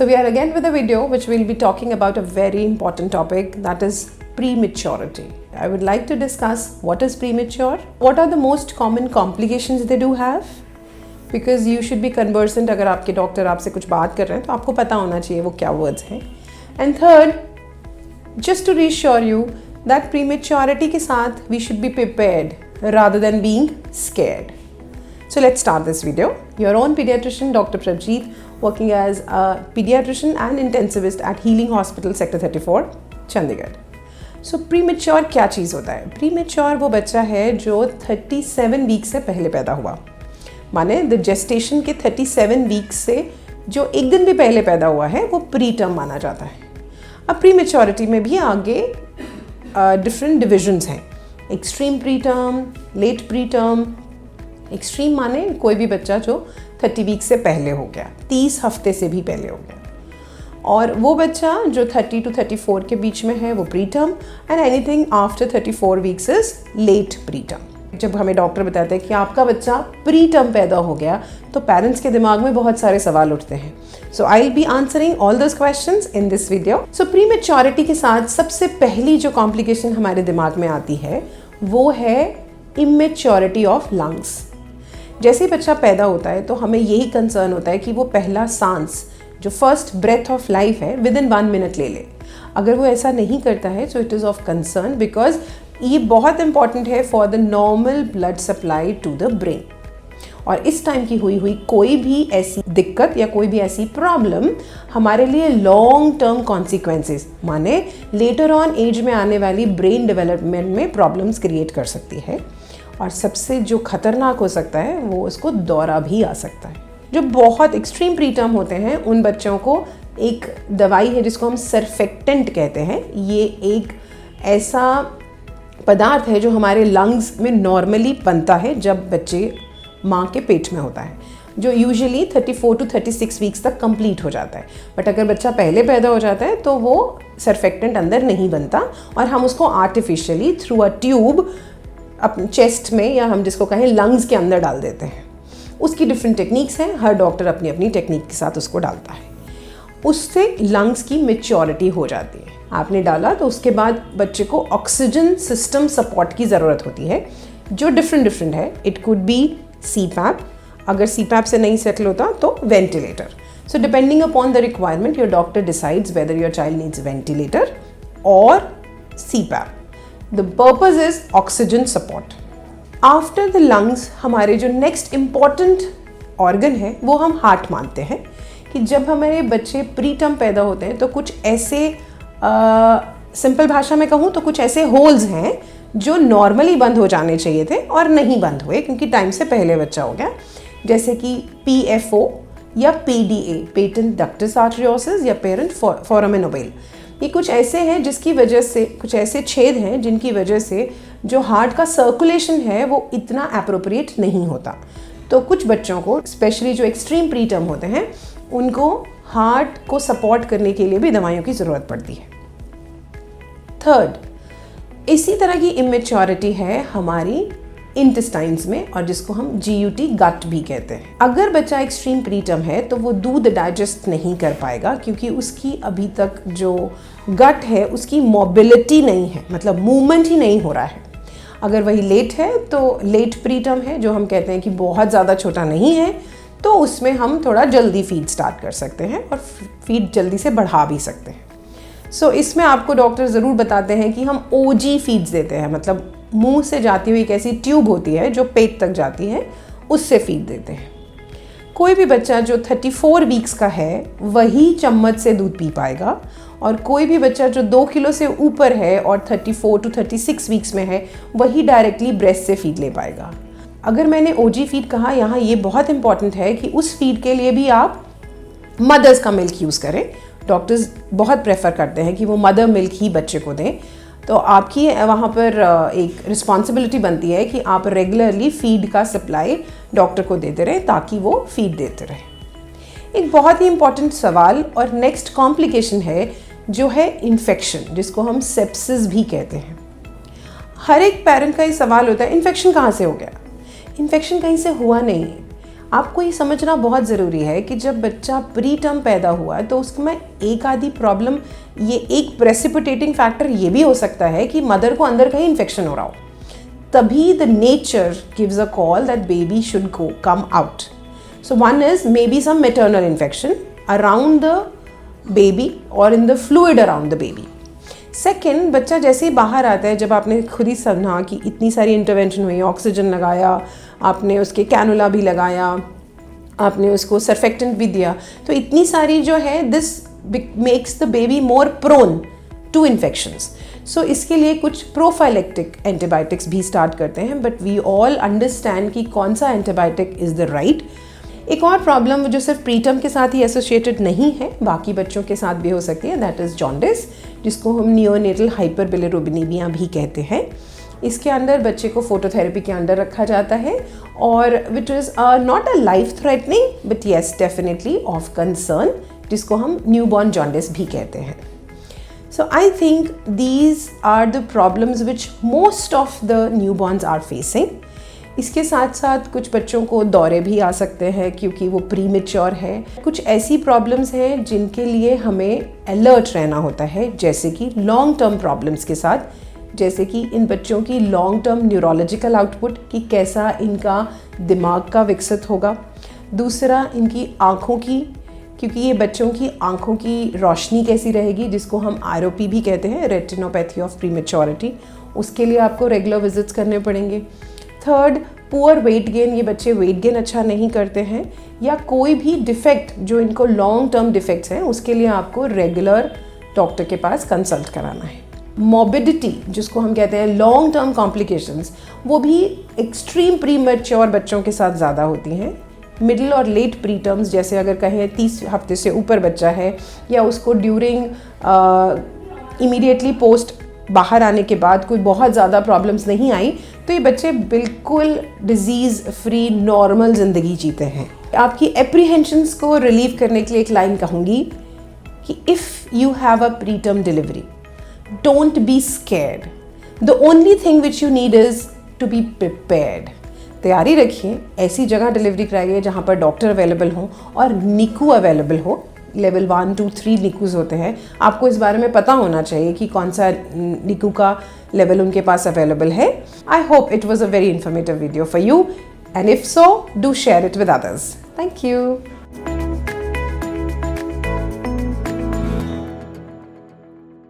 So we are again with a video which will be talking about a very important topic, that is prematurity. I would like to discuss what is premature, what are the most common complications they do have, because you should be conversant. अगर आपके doctor आपसे कुछ बात कर रहे हैं तो आपको पता होना चाहिए वो क्या वर्ड्स हैं. And third, just to reassure you that prematurity के साथ we should be prepared rather than being scared. So let's start this video. Your own pediatrician, Dr. Prabjeet, working as a pediatrician and intensivist at Healing Hospital, Sector 34, Chandigarh. So premature क्या चीज़ होता है? Premature वो बच्चा है जो 37 weeks से पहले पैदा हुआ. माने द जेस्टेशन के 37 वीक्स से जो एक दिन भी पहले पैदा हुआ है वो प्री टर्म माना जाता है. अब प्रीमेच्योरिटी में भी आगे डिफरेंट डिविजन्स हैं. Extreme preterm, late preterm. Extreme माने कोई भी बच्चा जो 30 वीक से पहले हो गया, 30 हफ्ते से भी पहले हो गया. और वो बच्चा जो 30 to 34 के बीच में है वो preterm, and anything after 34 weeks is late preterm. जब हमें डॉक्टर बताते हैं कि आपका बच्चा प्री टर्म पैदा हो गया तो पेरेंट्स के दिमाग में बहुत सारे सवाल उठते हैं. So I will be answering all those questions in this video. So prematurity के साथ सबसे पहली जो कॉम्प्लिकेशन हमारे दिमाग में आती है वो है इमेच्योरिटी ऑफ लंग्स. जैसे ही बच्चा पैदा होता है तो हमें यही कंसर्न होता है कि वो पहला सांस जो फर्स्ट ब्रेथ ऑफ लाइफ है विद इन 1 मिनट ले ले. अगर वो ऐसा नहीं करता है so it is of concern, because ये बहुत इंपॉर्टेंट है for the normal blood supply to the brain. और इस टाइम की हुई कोई भी ऐसी दिक्कत या कोई भी ऐसी प्रॉब्लम हमारे लिए लॉन्ग टर्म कॉन्सिक्वेंसेस माने लेटर ऑन एज में आने वाली ब्रेन डेवलपमेंट में प्रॉब्लम्स क्रिएट कर सकती है. और सबसे जो खतरनाक हो सकता है वो उसको दौरा भी आ सकता है. जो बहुत एक्सट्रीम प्री टर्म होते हैं उन बच्चों को एक दवाई है जिसको हम सरफेक्टेंट कहते हैं. ये एक ऐसा पदार्थ है जो हमारे लंग्स में नॉर्मली बनता है जब बच्चे माँ के पेट में होता है, जो यूजुअली 34 to 36 वीक्स तक कंप्लीट हो जाता है. बट अगर बच्चा पहले पैदा हो जाता है तो वो सरफेक्टेंट अंदर नहीं बनता और हम उसको आर्टिफिशियली थ्रू अ ट्यूब अपने चेस्ट में या हम जिसको कहें लंग्स के अंदर डाल देते हैं. उसकी डिफरेंट टेक्निक्स हैं, हर डॉक्टर अपनी अपनी टेक्निक के साथ उसको डालता है. उससे लंग्स की मैच्योरिटी हो जाती है. आपने डाला तो उसके बाद बच्चे को ऑक्सीजन सिस्टम सपोर्ट की ज़रूरत होती है जो डिफरेंट है. इट कुड बी CPAP, अगर CPAP से नहीं सेटल होता तो ventilator. So depending upon the requirement your doctor decides whether your child needs ventilator और CPAP. The purpose is oxygen support. After the lungs, हमारे जो next important organ है वो हम हार्ट मानते हैं. कि जब हमारे बच्चे प्री टर्म पैदा होते हैं तो कुछ ऐसे सिंपल भाषा में कहूँ तो कुछ ऐसे होल्स हैं जो नॉर्मली बंद हो जाने चाहिए थे और नहीं बंद हुए क्योंकि टाइम से पहले बच्चा हो गया. जैसे कि PFO या PDA, पेटेंट डक्टस आर्टरियोसिस या पेरेंट फोरामेन ओबेल. ये कुछ ऐसे हैं जिसकी वजह से, कुछ ऐसे छेद हैं जिनकी वजह से जो हार्ट का सर्कुलेशन है वो इतना एप्रोप्रिएट नहीं होता. तो कुछ बच्चों को स्पेशली जो एक्सट्रीम प्री टर्म होते हैं उनको हार्ट को सपोर्ट करने के लिए भी दवाइयों की ज़रूरत पड़ती है. थर्ड, इसी तरह की इमेच्योरिटी है हमारी इंटेस्टाइन्स में और जिसको हम GUT गट भी कहते हैं. अगर बच्चा एक्सट्रीम प्री टर्म है तो वो दूध डाइजेस्ट नहीं कर पाएगा क्योंकि उसकी अभी तक जो गट है उसकी मोबिलिटी नहीं है, मतलब मूवमेंट ही नहीं हो रहा है. अगर वही लेट है तो लेट प्री टर्म है जो हम कहते हैं कि बहुत ज़्यादा छोटा नहीं है, तो उसमें हम थोड़ा जल्दी फीड स्टार्ट कर सकते हैं और फीड जल्दी से बढ़ा भी सकते हैं. सो इसमें आपको डॉक्टर ज़रूर बताते हैं कि हम OG फीड्स देते हैं, मतलब मुंह से जाती हुई एक ऐसी ट्यूब होती है जो पेट तक जाती है, उससे फीड देते हैं. कोई भी बच्चा जो 34 वीक्स का है वही चम्मच से दूध पी पाएगा और कोई भी बच्चा जो 2 किलो से ऊपर है और 34 to 36 वीक्स में है वही डायरेक्टली ब्रेस्ट से फीड ले पाएगा. अगर मैंने OG फीड कहा, यहाँ ये बहुत इंपॉर्टेंट है कि उस फीड के लिए भी आप मदर्स का मिल्क यूज़ करें. डॉक्टर्स बहुत प्रेफर करते हैं कि वो मदर मिल्क ही बच्चे को दें. तो आपकी वहाँ पर एक रिस्पॉन्सिबिलिटी बनती है कि आप रेगुलरली फीड का सप्लाई डॉक्टर को देते रहें ताकि वो फीड देते रहें. एक बहुत ही इम्पॉर्टेंट सवाल और नेक्स्ट कॉम्प्लिकेशन है जो है इन्फेक्शन, जिसको हम सेप्सिस भी कहते हैं. हर एक पेरेंट का ये सवाल होता है, इन्फेक्शन कहाँ से हो गया? इन्फेक्शन कहीं से हुआ नहीं. आपको ये समझना बहुत ज़रूरी है कि जब बच्चा प्री टर्म पैदा हुआ तो उसमें एक आधी प्रॉब्लम, ये एक प्रेसिपिटेटिंग फैक्टर ये भी हो सकता है कि मदर को अंदर कहीं इन्फेक्शन हो रहा हो, तभी the nature gives a call that baby should go come out. So one is maybe some maternal infection around the baby और in the fluid around the baby. Second, बच्चा जैसे ही बाहर आता है, जब आपने खुद ही समझा कि इतनी सारी इंटरवेंशन हुई, ऑक्सीजन लगाया आपने, उसके कैनुला भी लगाया आपने, उसको सर्फेक्टेंट भी दिया, तो इतनी सारी जो है this makes the baby more prone to infections. So इसके लिए कुछ प्रोफाइलेक्टिक एंटीबायोटिक्स भी स्टार्ट करते हैं, बट वी ऑल अंडरस्टैंड कि कौन सा एंटीबायोटिक इज़ द राइट. एक और प्रॉब्लम जो सिर्फ प्रीटर्म के साथ ही एसोसिएटेड नहीं है, बाकी बच्चों के साथ भी हो सकती है, दैट इज़ जॉन्डिस, जिसको हम नियोनेटल हाइपरबिलिरुबिनीमिया भी कहते हैं. इसके अंदर बच्चे को फोटोथेरेपी के अंडर रखा जाता है और which is not a life threatening but yes definitely of concern, जिसको हम न्यूबॉर्न जॉन्डिस भी कहते हैं. So I think these are the problems which most of the newborns are facing. इसके साथ साथ कुछ बच्चों को दौरे भी आ सकते हैं क्योंकि वो प्रीमेच्योर है. कुछ ऐसी प्रॉब्लम्स हैं जिनके लिए हमें अलर्ट रहना होता है, जैसे कि लॉन्ग टर्म प्रॉब्लम्स के साथ, जैसे कि इन बच्चों की लॉन्ग टर्म न्यूरोलॉजिकल आउटपुट, कि कैसा इनका दिमाग का विकसित होगा. दूसरा, इनकी आँखों की, क्योंकि ये बच्चों की आंखों की रोशनी कैसी रहेगी, जिसको हम आरओपी भी कहते हैं, रेटिनोपैथी ऑफ प्रीमेच्योरिटी, उसके लिए आपको रेगुलर विजिट्स करने पड़ेंगे. थर्ड, पुअर वेट गेन, ये बच्चे वेट गेन अच्छा नहीं करते हैं, या कोई भी डिफेक्ट जो इनको लॉन्ग टर्म डिफेक्ट्स हैं, उसके लिए आपको रेगुलर डॉक्टर के पास कंसल्ट कराना है. मॉर्बिडिटी, जिसको हम कहते हैं लॉन्ग टर्म कॉम्प्लिकेशंस, वो भी एक्सट्रीम प्रीमेच्योर बच्चों के साथ ज़्यादा होती हैं. मिडिल और लेट प्री टर्म्स, जैसे अगर कहें 30 हफ्ते से ऊपर बच्चा है, या उसको ड्यूरिंग इमीडिएटली पोस्ट बाहर आने के बाद कोई बहुत ज़्यादा प्रॉब्लम्स नहीं आई, तो ये बच्चे बिल्कुल डिजीज़ फ्री नॉर्मल ज़िंदगी जीते हैं. आपकी एप्रीहेंशंस को रिलीव करने के लिए एक लाइन कहूँगी कि if you have a preterm delivery, don't be scared. The only thing which you need is to be prepared. तैयारी रखिए, ऐसी जगह डिलीवरी कराइए जहाँ पर डॉक्टर अवेलेबल हों और निकू अवेलेबल हो. लेवल 1, 2, 3 निकूज़ होते हैं. आपको इस बारे में पता होना चाहिए कि कौन सा निकू का लेवल उनके पास अवेलेबल है. I hope it was a very informative video for you, and if so, do share it with others. Thank you.